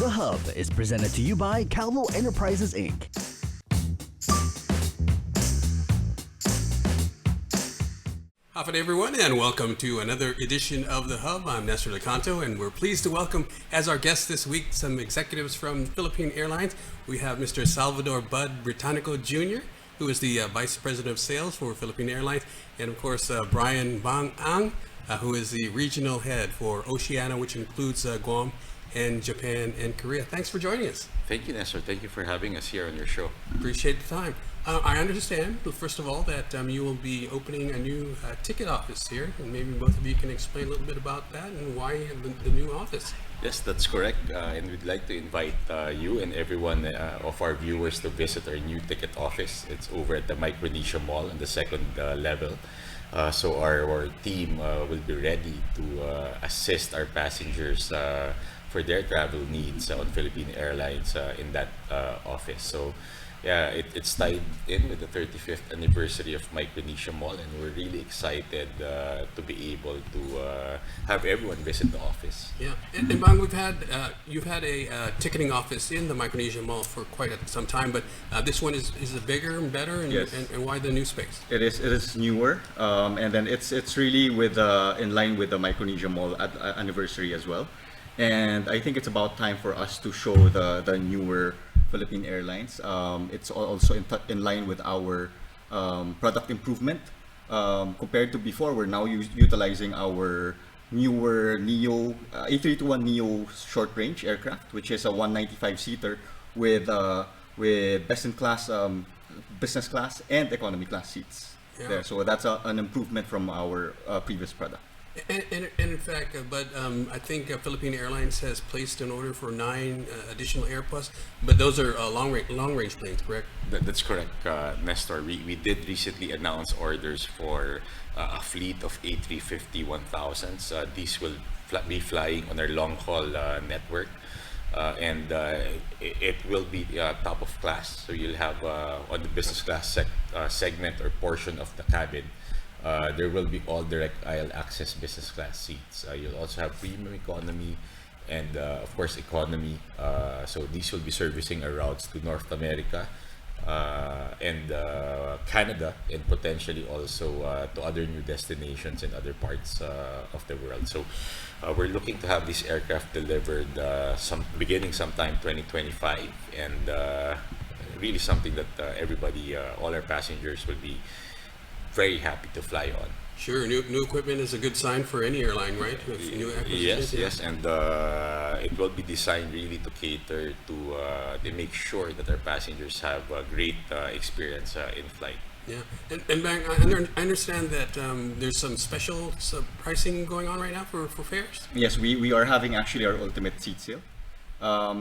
The Hub is presented to you by Calvo Enterprises, Inc. Hi, everyone, and welcome to another edition of The Hub. I'm Nestor Lecanto, and we're pleased to welcome as our guests this week some executives from Philippine Airlines. We have Mr. Salvador Bud Britannico Jr., who is the Vice President of Sales for Philippine Airlines, and of course Brian Bang Ang, who is the Regional Head for Oceania, which includes Guam and Japan and Korea. Thanks for joining us. Thank you, Nestor. Thank you for having us here on your show. Appreciate the time. I understand, first of all, that you will be opening a new ticket office here, and maybe both of you can explain a little bit about that and why the new office. Yes, that's correct. And we'd like to invite you and everyone of our viewers to visit our new ticket office. It's over at the Micronesia Mall on the second level. So our team will be ready to assist our passengers for their travel needs on Philippine Airlines in that office. So yeah, it's tied in with the 35th anniversary of Micronesia Mall, and we're really excited to be able to have everyone visit the office. Yeah, and Bang, you've had a ticketing office in the Micronesia Mall for quite some time, but this one is bigger and better, and, Yes. and why the new space? It is newer, and then it's really in line with the Micronesia Mall anniversary as well. And I think it's about time for us to show the newer Philippine Airlines. It's also in line with our product improvement. Compared to before, we're now utilizing our newer Neo A321neo short range aircraft, which is a 195-seater with best in class business class and economy class seats. Yeah. There, so that's an improvement from our previous product. And in fact, I think Philippine Airlines has placed an order for 9 additional Airbus, but those are long range planes, correct? That's correct, Nestor. We did recently announce orders for a fleet of A350-1000s. These will be flying on our long-haul network. And it will be top of class. So you'll have on the business class segment or portion of the cabin, there will be all direct aisle access business class seats. You'll also have premium economy and of course economy. So these will be servicing our routes to North America and Canada, and potentially also to other new destinations in other parts of the world. So we're looking to have these aircraft delivered beginning sometime 2025, and really something that everybody, all our passengers, will be very happy to fly on. Sure, new equipment is a good sign for any airline, right? New acquisitions, Yes, and it will be designed really to cater to make sure that our passengers have a great experience in flight. Yeah, and Bang, I understand that there's some special pricing going on right now for fares. Yes, we are having actually our ultimate seat sale.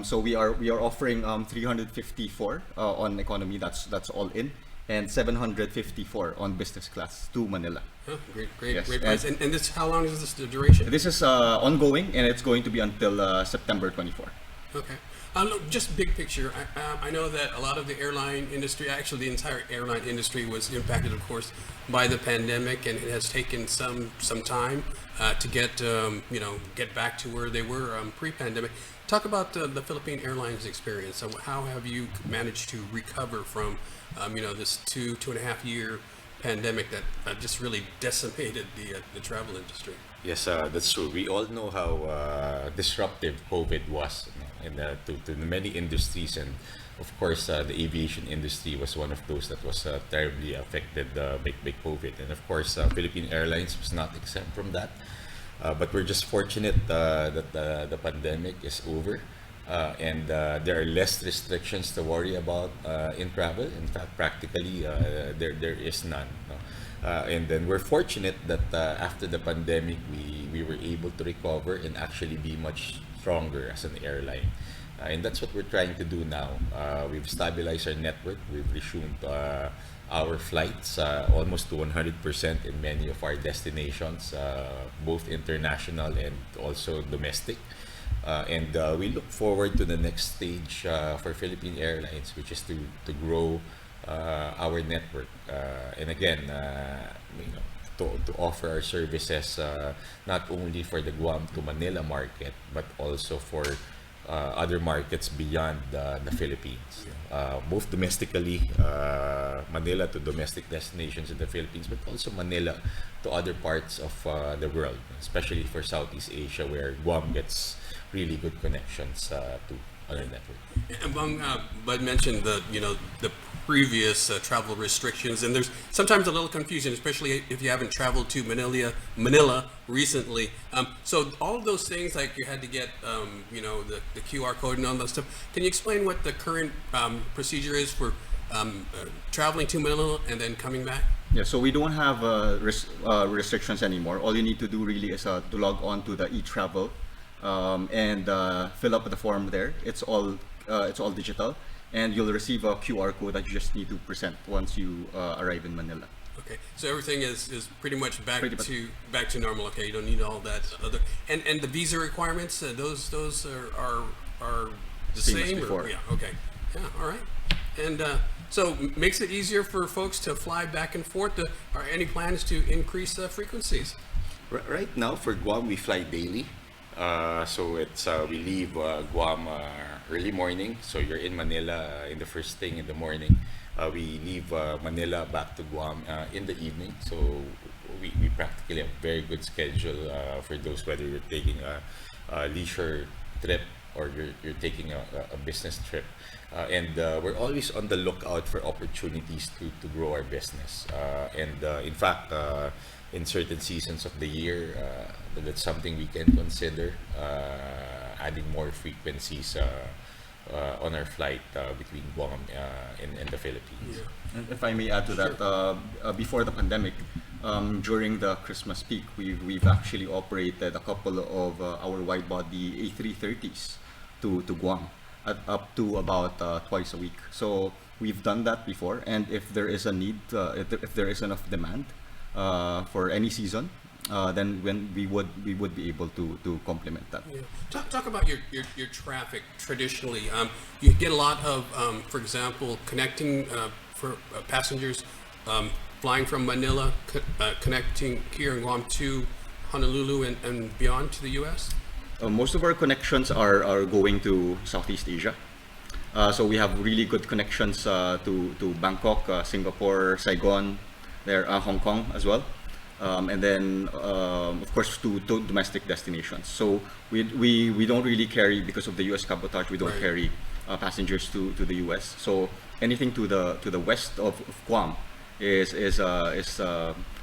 So we are offering 354 on economy. That's all in, and 754 on business class to Manila. Oh, great Yes, price. And this, how long is this the duration? This is ongoing, and it's going to be until September 24. Okay. Look, just big picture. I know that a lot of the airline industry, actually the entire airline industry, was impacted, of course, by the pandemic, and it has taken some time to get back to where they were pre-pandemic. Talk about the Philippine Airlines experience. So how have you managed to recover from this 2.5 year pandemic that just really decimated the travel industry? Yes, that's true. We all know how disruptive COVID was, to many industries, and of course, the aviation industry was one of those that was terribly affected by COVID. And of course, Philippine Airlines was not exempt from that. But we're just fortunate that the pandemic is over, and there are less restrictions to worry about in travel. In fact, practically there is none. No? And then we're fortunate that after the pandemic, we were able to recover and actually be much stronger as an airline. And that's what we're trying to do now. We've stabilized our network. We've resumed our flights almost to 100% in many of our destinations, both international and also domestic. And we look forward to the next stage for Philippine Airlines, which is to grow our network, and again, to offer our services not only for the Guam to Manila market, but also for other markets beyond the Philippines. Both domestically, Manila to domestic destinations in the Philippines, but also Manila to other parts of the world, especially for Southeast Asia, where Guam gets really good connections to other network. Among Bud mentioned the previous travel restrictions, and there's sometimes a little confusion, especially if you haven't traveled to Manila recently. So all of those things, like you had to get the QR code and all that stuff. Can you explain what the current procedure is for traveling to Manila and then coming back? Yeah, so we don't have restrictions anymore. All you need to do really is to log on to the e-travel and fill up the form there. It's all digital, and you'll receive a QR code that you just need to present once you arrive in Manila. Okay, so everything is pretty much back Pretty much. to normal. Okay, you don't need all that other and the visa requirements. Those are the Same as same. before. Yeah. Okay. Yeah. All right. And so makes it easier for folks to fly back and forth. Are any plans to increase frequencies? Right now for Guam, we fly daily. So it's we leave Guam early morning. So you're in Manila in the first thing in the morning. We leave Manila back to Guam in the evening. So we practically have a very good schedule for those, whether you're taking a leisure trip or you're taking a business trip. And we're always on the lookout for opportunities to grow our business. And in fact, in certain seasons of the year, that's something we can consider, adding more frequencies on our flight between Guam and the Philippines. Yeah. And if I may add to that, before the pandemic, during the Christmas peak, we've actually operated a couple of our wide-body A330s to Guam, up to about twice a week. So we've done that before, and if there is a need, if there is enough demand for any season, then when we would be able to complement that. Yeah. Talk about your traffic traditionally. You get a lot of, for example, connecting for passengers flying from Manila, connecting here in Guam to Honolulu and beyond to the U.S. Most of our connections are going to Southeast Asia. So we have really good connections to Bangkok, Singapore, Saigon, there, Hong Kong as well. And then of course to domestic destinations. So we don't really carry, because of the US cabotage, we don't Right. carry passengers to the US. So anything to the west of Guam is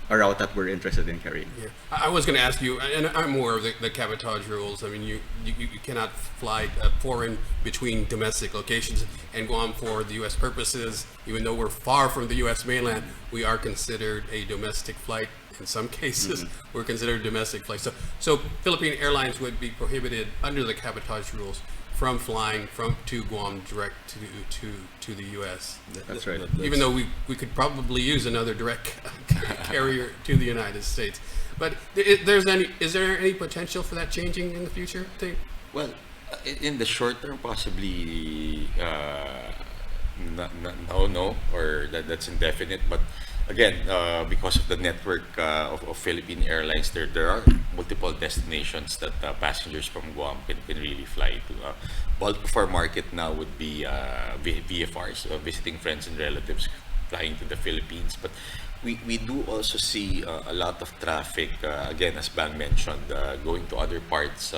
a route that we're interested in carrying. Yeah. I was going to ask you, and I'm aware of the cabotage rules. I mean, you cannot fly foreign between domestic locations, and Guam, for the U.S. purposes, even though we're far from the U.S. mainland, we are considered a domestic flight. In some cases, we're considered a domestic flight. So Philippine Airlines would be prohibited under the cabotage rules from flying to Guam direct to the U.S. That's right. Even though we could probably use another direct carrier to the United States. But is there any potential for that changing in the future? Well, in the short term, possibly no, or that's indefinite. But again, because of the network of Philippine Airlines, there are multiple destinations that passengers from Guam can really fly to. Bulk of our market now would be VFRs, visiting friends and relatives flying to the Philippines. But we do also see a lot of traffic, again, as Bang mentioned, going to other parts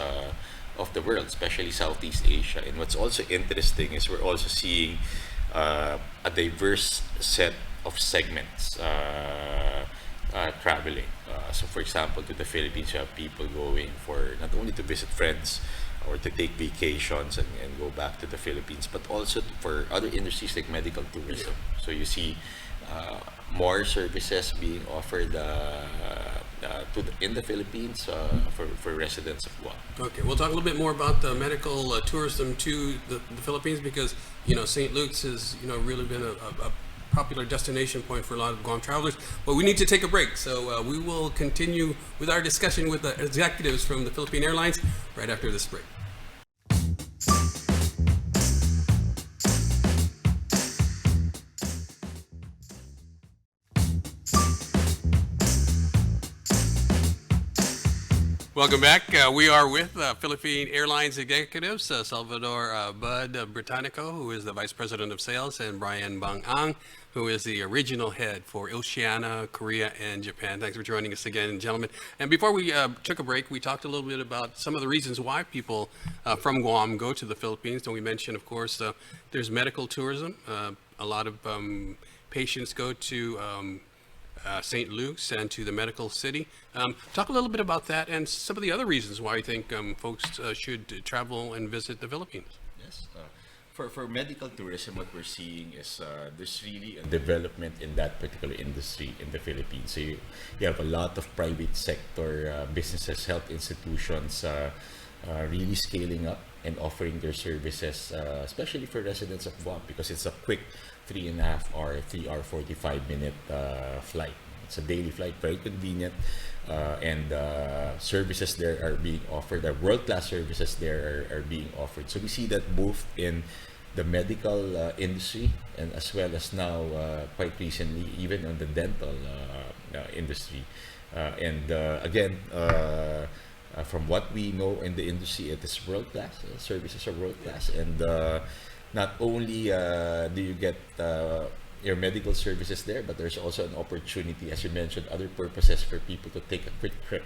of the world, especially Southeast Asia. And what's also interesting is we're also seeing a diverse set of segments traveling. So for example, to the Philippines, you have people going for not only to visit friends or to take vacations and go back to the Philippines, but also for other industries like medical tourism. So you see more services being offered in the Philippines for residents of Guam. Okay, we'll talk a little bit more about the medical tourism to the Philippines, because St. Luke's has really been a popular destination point for a lot of Guam travelers. But we need to take a break, so we will continue with our discussion with the executives from the Philippine Airlines right after this break. Welcome back. We are with Philippine Airlines executives, Salvador Bud Britannico, who is the Vice President of Sales, and Brian Bang Ang, who is the regional head for Oceania, Korea, and Japan. Thanks for joining us again, gentlemen. And before we took a break, we talked a little bit about some of the reasons why people from Guam go to the Philippines. And we mentioned, of course, there's medical tourism. A lot of patients go to St. Luke's and to the medical city. Talk a little bit about that and some of the other reasons why I think folks should travel and visit the Philippines. Yes. For medical tourism, what we're seeing is there's really a development in that particular industry in the Philippines. So you have a lot of private sector businesses, health institutions really scaling up and offering their services, especially for residents of Guam, because it's a quick 3.5 hour, 3 hour 45 minute flight. It's a daily flight, very convenient, and services there are being offered. World-class services there are being offered. So we see that both in the medical industry and as well as now quite recently even on the dental industry. And again, from what we know in the industry, it is world-class. Services are world-class, and not only do you get your medical services there, but there's also an opportunity, as you mentioned, other purposes for people to take a quick trip,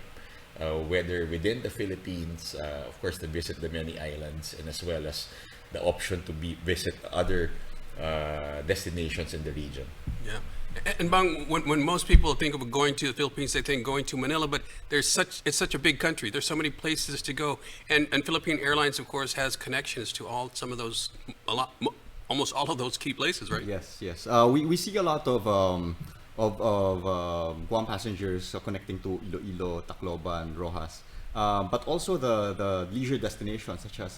whether within the Philippines, of course, to visit the many islands, and as well as the option to visit other destinations in the region. Yeah. And Bang, when most people think of going to the Philippines, they think going to Manila, but it's such a big country. There's so many places to go, and Philippine Airlines, of course, has connections to some of those, almost all of those key places, right? Yes, yes. We see a lot of Guam passengers connecting to Iloilo, Tacloban, Rojas, but also the leisure destinations such as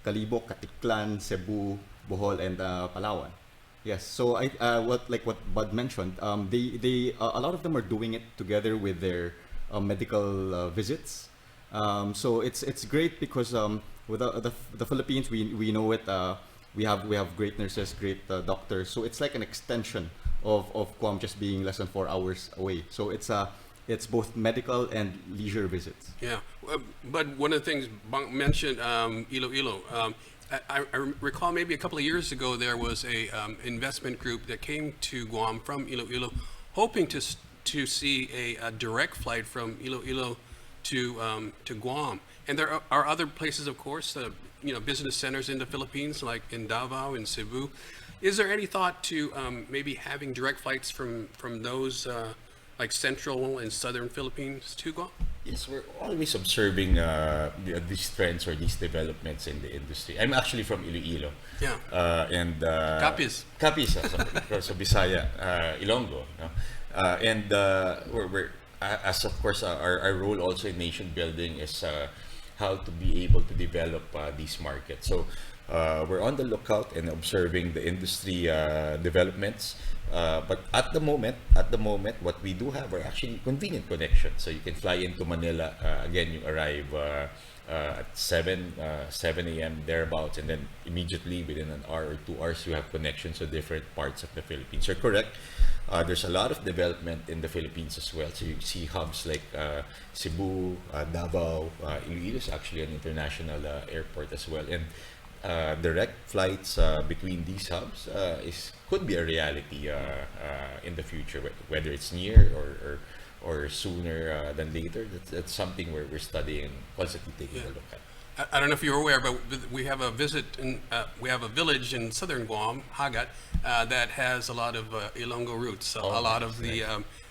Calibok, Caticlan, Cebu, Bohol, and Palawan. Yes, so what Bud mentioned, they a lot of them are doing it together with their medical visits. So it's great because with the Philippines, we know it. We have great nurses, great doctors. So it's like an extension of Guam, just being less than 4 hours away. So it's both medical and leisure visits. Yeah, but one of the things Bang mentioned, Iloilo. I recall maybe a couple of years ago there was a investment group that came to Guam from Iloilo, hoping to see a direct flight from Iloilo to Guam. And there are other places, of course, business centers in the Philippines, like in Davao and Cebu. Is there any thought to maybe having direct flights from those like central and southern Philippines to Guam? Yes, we're always observing these trends or these developments in the industry. I'm actually from Iloilo. Yeah. And Capiz. Capiz, so Bisaya, Ilonggo. And we're as of course our role also in nation building is how to be able to develop these markets. So we're on the lookout and observing the industry developments. But at the moment, what we do have are actually convenient connections. So you can fly into Manila. Again, you arrive at 7 a.m. thereabouts, and then immediately within an hour or 2 hours, you have connections to different parts of the Philippines. You're correct. There's a lot of development in the Philippines as well. So you see hubs like Cebu, Davao, Iloilo is actually an international airport as well, and direct flights between these hubs could be a reality in the future, whether it's near or sooner than later. That's something we're studying, constantly taking a look at. I don't know if you're aware, but we have a village in southern Guam, Hagat, that has a lot of Ilonggo roots. So a lot of the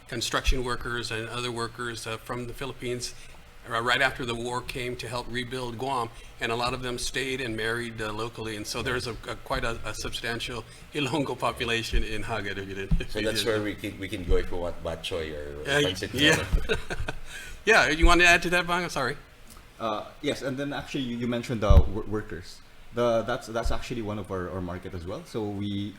construction workers and other workers from the Philippines right after the war came to help rebuild Guam, and a lot of them stayed and married locally, and so there's quite a substantial Ilonggo population in Hagat. So that's where we can go if we want bok choy or pancit. Yeah, you want to add to that, Bang? Sorry. Yes, and then actually you mentioned workers. That's actually one of our market as well. So we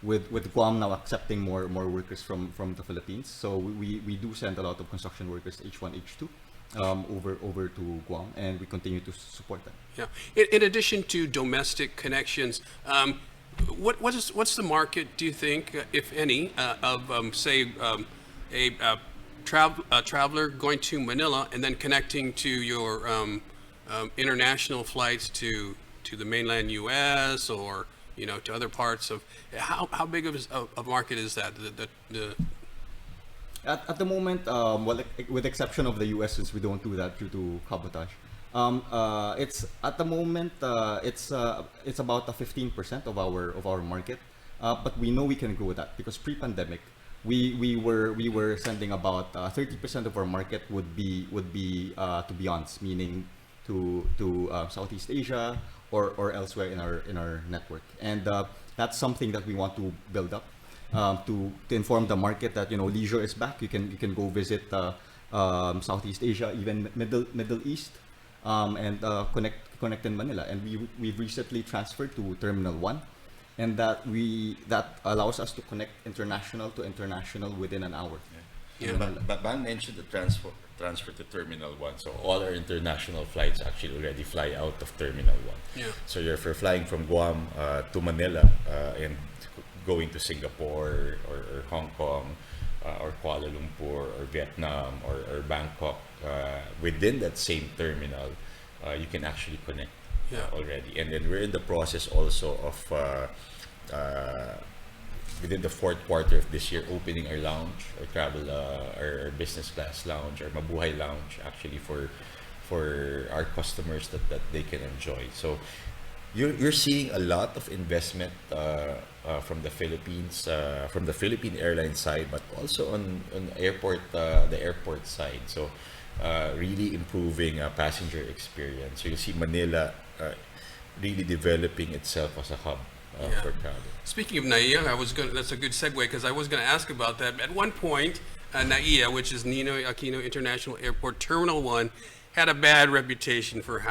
with Guam now accepting more workers from the Philippines. So we do send a lot of construction workers, H1, H2, over to Guam, and we continue to support them. Yeah. In addition to domestic connections, what's the market, do you think, if any, of say a traveler going to Manila and then connecting to your international flights to the mainland U.S. or to other parts of how big of a market is that? At the moment, well, with exception of the US, since we don't do that due to cabotage, it's at the moment it's about a 15% of our market, but we know we can grow that because pre-pandemic, we were sending about 30% of our market would be to beyonds, meaning to Southeast Asia or elsewhere in our network, and that's something that we want to build up. To inform the market that leisure is back. You can go visit Southeast Asia, even Middle East, and connect in Manila. And we've recently transferred to Terminal 1, and that allows us to connect international to international within an hour. Yeah. But Ban mentioned the transfer to Terminal 1. So all our international flights actually already fly out of Terminal 1. Yeah. So if you're flying from Guam to Manila and going to Singapore or Hong Kong or Kuala Lumpur or Vietnam or Bangkok, within that same terminal, you can actually connect already. And then we're in the process also of within the fourth quarter of this year, opening our lounge, our travel, our business class lounge, our Mabuhay lounge, actually for our customers that they can enjoy. So you're seeing a lot of investment from the Philippines, from the Philippine Airlines side, but also on the airport side. So really improving passenger experience. So you see Manila really developing itself as a hub for travel. Speaking of NAIA, that's a good segue because I was going to ask about that. At one point, NAIA, which is Ninoy Aquino International Airport Terminal 1, had a bad reputation for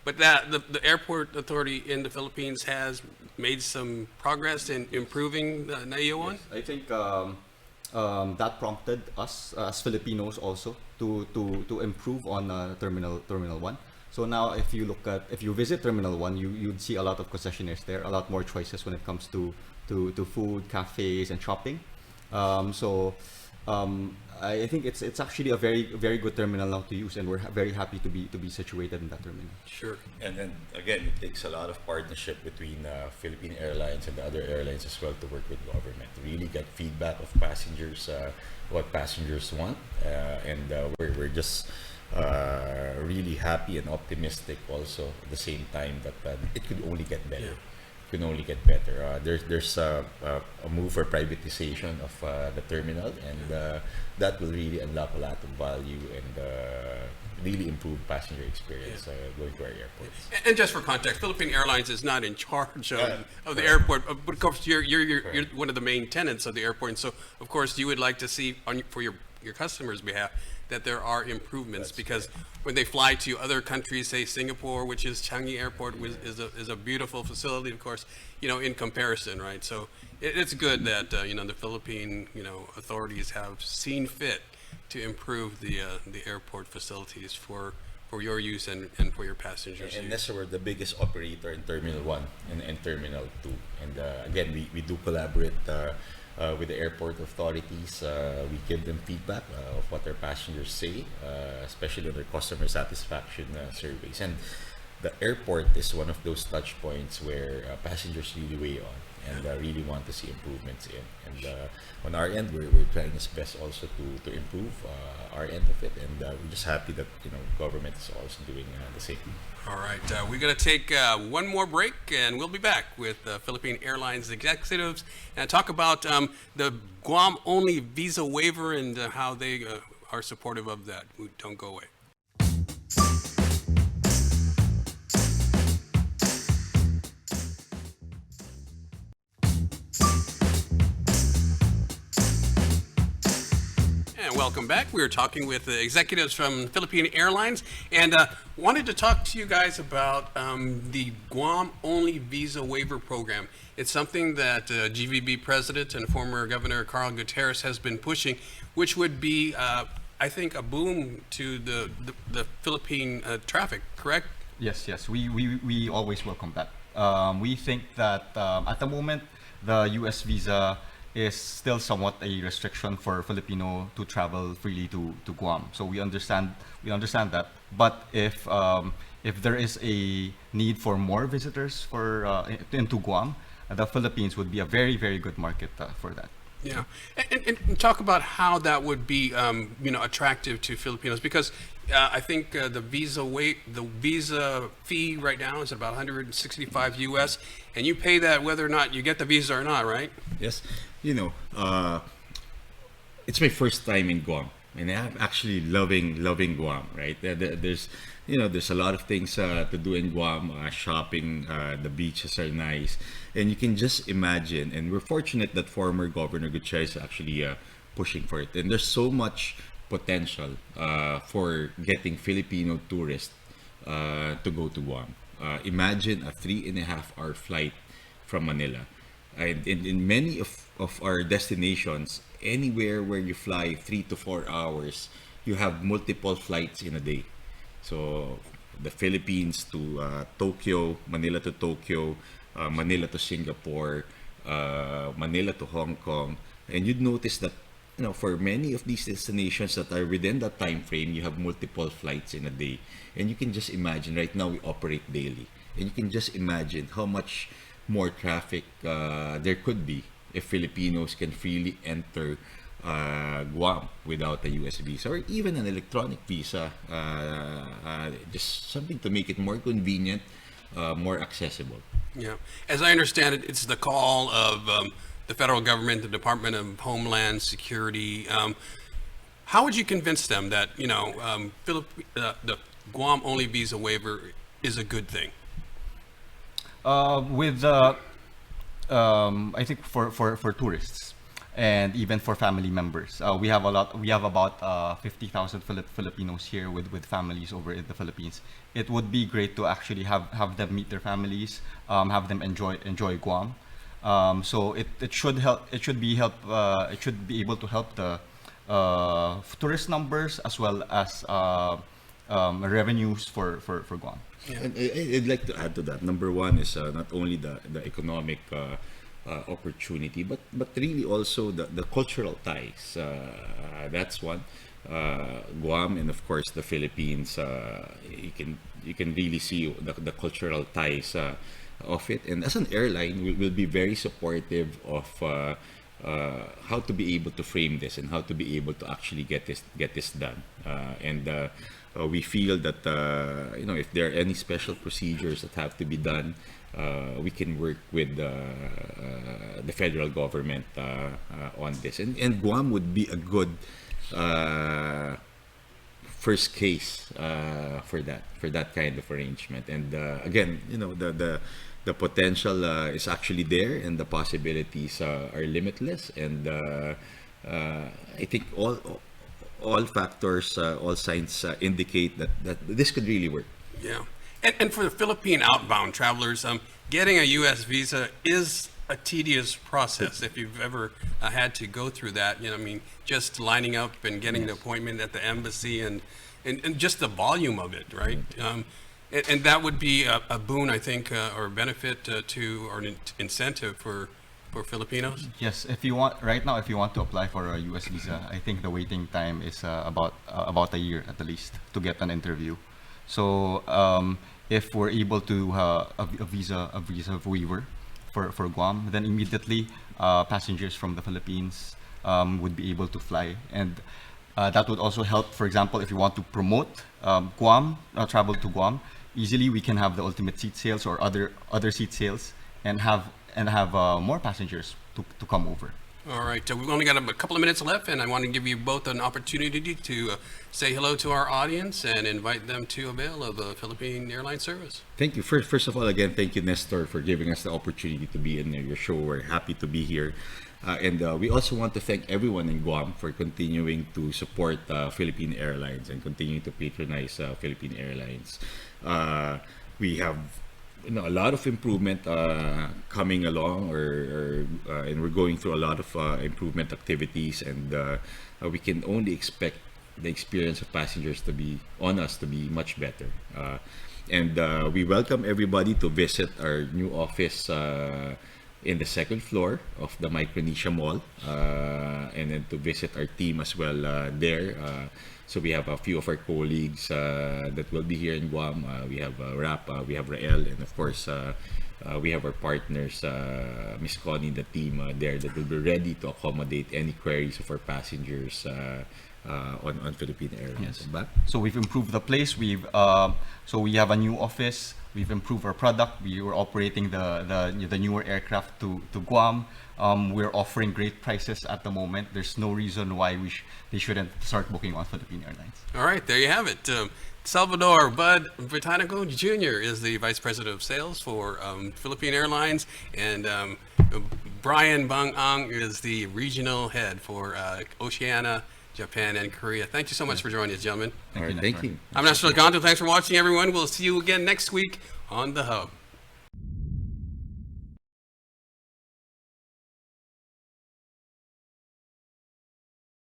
but the airport authority in the Philippines has made some progress in improving the NAIA 1. Yes, I think that prompted us as Filipinos also to improve on Terminal 1. So now, if you visit Terminal 1, you'd see a lot of concessionaires there, a lot more choices when it comes to food, cafes, and shopping. I think it's actually a very good terminal now to use, and we're very happy to be situated in that terminal. Sure. And then again, it takes a lot of partnership between Philippine Airlines and the other airlines as well to work with government to really get feedback of passengers, what passengers want, and we're just really happy and optimistic also at the same time that it could only get better. Yeah. Can only get better. There's a move for privatization of the terminal, and that will really unlock a lot of value and really improve passenger experience going to our airports. And just for context, Philippine Airlines is not in charge of the airport, but of course you're one of the main tenants of the airport, and so of course you would like to see for your customers' behalf that there are improvements. Because when they fly to other countries, say Singapore, which is Changi Airport, is a beautiful facility, of course, in comparison, right? So it's good that the Philippine authorities have seen fit to improve the airport facilities for your use and for your passengers. And that's we're the biggest operator in Terminal 1 and Terminal 2. And again, we do collaborate with the airport authorities. We give them feedback of what their passengers say, especially on their customer satisfaction surveys. And the airport is one of those touch points where passengers really weigh on and really want to see improvements in. And on our end, we're trying as best also to improve our end of it. And we're just happy that government is also doing the same. All right, we're going to take one more break, and we'll be back with Philippine Airlines executives and talk about the Guam-only visa waiver and how they are supportive of that. Don't go away. Welcome back. We were talking with the executives from Philippine Airlines and wanted to talk to you guys about the Guam-only visa waiver program. It's something that GVB President and former Governor Carl Gutierrez has been pushing, which would be, I think, a boom to the Philippine traffic, correct? Yes. We always welcome that. We think that at the moment, the U.S. visa is still somewhat a restriction for Filipino to travel freely to Guam. So we understand that. But if there is a need for more visitors into Guam, the Philippines would be a very, very good market for that. Yeah, and talk about how that would be, attractive to Filipinos, because I think the visa fee right now is about 165 US, and you pay that whether or not you get the visa or not, right? Yes, it's my first time in Guam, and I'm actually loving Guam. Right, there's a lot of things to do in Guam. Shopping, the beaches are nice, and you can just imagine. And we're fortunate that former Governor Gutierrez is actually pushing for it. And there's so much potential for getting Filipino tourists to go to Guam. Imagine a 3.5 hour flight from Manila. And in many of our destinations, anywhere where you fly 3 to 4 hours, you have multiple flights in a day. So the Philippines to Tokyo, Manila to Tokyo, Manila to Singapore, Manila to Hong Kong, and you'd notice that for many of these destinations that are within that time frame, you have multiple flights in a day, and you can just imagine. Right now we operate daily, and you can just imagine how much more traffic there could be if Filipinos can freely enter Guam without a US visa or even an electronic visa, just something to make it more convenient, more accessible. Yeah, as I understand it, it's the call of the federal government, the Department of Homeland Security. How would you convince them that the Guam only visa waiver is a good thing? I think for tourists and even for family members, we have about 50,000 Filipinos here with families over in the Philippines. It would be great to actually have them meet their families, have them enjoy Guam. So it should help. It should be able to help the tourist numbers as well as revenues for Guam. Yeah. And I'd like to add to that. Number one is not only the economic opportunity, but really also the cultural ties. That's one. Guam and of course the Philippines. You can really see the cultural ties of it. And as an airline, we'll be very supportive of how to be able to frame this and how to be able to actually get this done. We feel that if there are any special procedures that have to be done, we can work with the federal government on this, and Guam would be a good first case for that kind of arrangement. And again, the potential is actually there, and the possibilities are limitless. And I think all factors, all signs indicate that this could really work. Yeah, and for the Philippine outbound travelers, getting a U.S. visa is a tedious process. If you've ever had to go through that, just lining up and getting the appointment at the embassy and just the volume of it, right? And that would be a boon, I think, or a benefit or an incentive for Filipinos. Yes, if you want to apply for a U.S. visa, I think the waiting time is about a year at least to get an interview. So if we're able to a visa waiver for Guam, then immediately passengers from the Philippines would be able to fly, and that would also help. For example, if you want to promote Guam, travel to Guam, easily we can have the ultimate seat sales or other seat sales and have more passengers to come over. All right, we've only got a couple of minutes left, and I want to give you both an opportunity to say hello to our audience and invite them to avail of the Philippine Airlines service. Thank you. First of all, again, thank you, Nestor, for giving us the opportunity to be in your show. We're happy to be here. And we also want to thank everyone in Guam for continuing to support Philippine Airlines and continuing to patronize Philippine Airlines. We have a lot of improvement coming along, and we're going through a lot of improvement activities, and we can only expect the experience of passengers to be much better. And we welcome everybody to visit our new office in the second floor of the Micronesia Mall, and then to visit our team as well there. So we have a few of our colleagues that will be here in Guam. We have Rap, we have Rael, and of course we have our partners, Miss Connie and the team there that will be ready to accommodate any queries of our passengers on Philippine Airlines. Yes. But So we've improved the place. We have a new office. We've improved our product. We were operating the newer aircraft to Guam. We're offering great prices at the moment. There's no reason why they shouldn't start booking on Philippine Airlines. All right, there you have it. Salvador Bud Britannico Jr. is the Vice President of Sales for Philippine Airlines, and Brian Bang Ang is the Regional Head for Oceania, Japan, and Korea. Thank you so much for joining us, gentlemen. all right, thank you. I'm National Ganto. Thanks for watching, everyone. We'll see you again next week on The Hub.